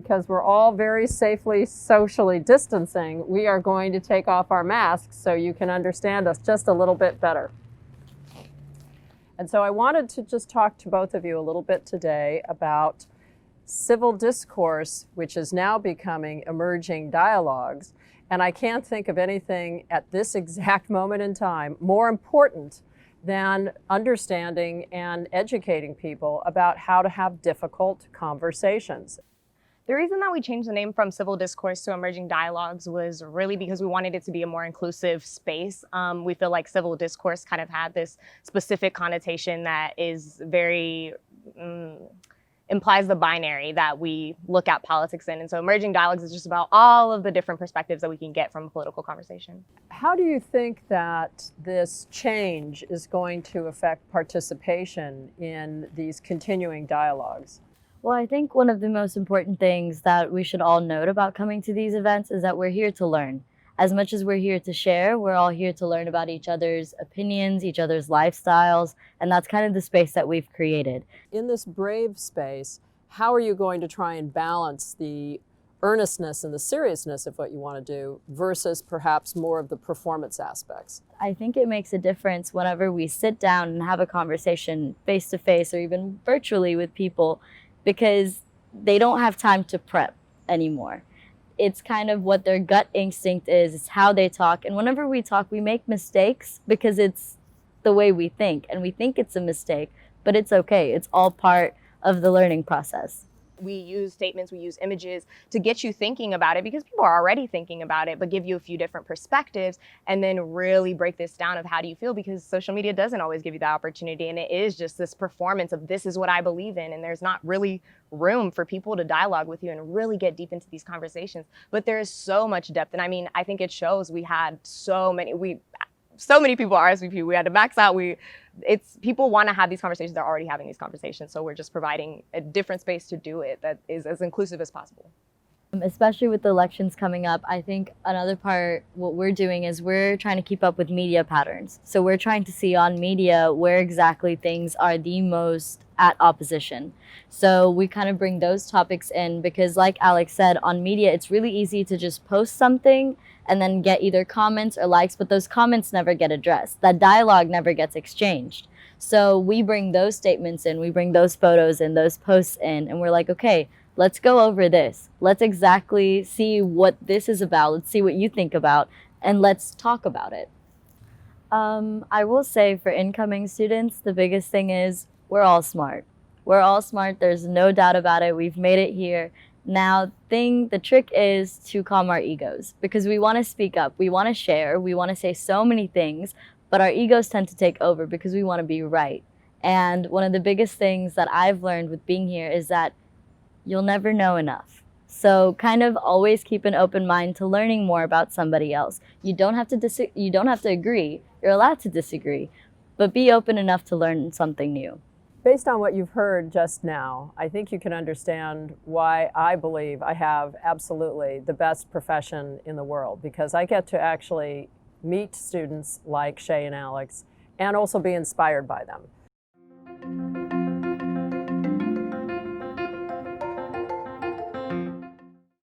because we're all very safely socially distancing, we are going to take off our masks so you can understand us just a little bit better. And so I wanted to just talk to both of you a little bit today about civil discourse, which is now becoming emerging dialogues. And I can't think of anything at this exact moment in time more important than understanding and educating people about how to have difficult conversations. The reason that we changed the name from Civil Discourse to Emerging Dialogues was really because we wanted it to be a more inclusive space. We feel like civil discourse kind of had this specific connotation that is very implies the binary that we look at politics in. And so emerging dialogues is just about all of the different perspectives that we can get from a political conversation. How do you think that this change is going to affect participation in these continuing dialogues? Well, I think one of the most important things that we should all note about coming to these events is that we're here to learn. As much as we're here to share, we're all here to learn about each other's opinions, each other's lifestyles, and that's kind of the space that we've created. In this brave space, how are you going to try and balance the earnestness and the seriousness of what you want to do versus perhaps more of the performance aspects? I think it makes a difference whenever we sit down and have a conversation face to face or even virtually with people, because they don't have time to prep anymore. It's kind of what their gut instinct is. It's how they talk. And whenever we talk, we make mistakes because it's the way we think. And we think it's a mistake, but it's okay. It's all part of the learning process. We use statements, we use images to get you thinking about it because people are already thinking about it, but give you a few different perspectives and then really break this down of how do you feel, because social media doesn't always give you the opportunity, and it is just this performance of this is what I believe in, and there's not really room for people to dialogue with you and really get deep into these conversations. But there is so much depth, and I mean, I think it shows. We had so many people RSVP. We had to max out. People want to have these conversations. They're already having these conversations. So we're just providing a different space to do it that is as inclusive as possible. Especially with the elections coming up, I think another part, what we're doing is we're trying to keep up with media patterns. So we're trying to see on media where exactly things are the most at opposition. So we kind of bring those topics in because, like Alex said, on media, it's really easy to just post something and then get either comments or likes, but those comments never get addressed. That dialogue never gets exchanged. So we bring those statements in, we bring those photos and those posts in, and we're like, okay, let's go over this. Let's exactly see what this is about. Let's see what you think about, and let's talk about it. I will say for incoming students, the biggest thing is we're all smart. We're all smart. There's no doubt about it. We've made it here. Now, the trick is to calm our egos, because we want to speak up, we want to share, we want to say so many things, but our egos tend to take over because we want to be right. And one of the biggest things that I've learned with being here is that you'll never know enough. So kind of always keep an open mind to learning more about somebody else. You don't have to agree. You're allowed to disagree, but be open enough to learn something new. Based on what you've heard just now, I think you can understand why I believe I have absolutely the best profession in the world, because I get to actually meet students like Shay and Alex and also be inspired by them.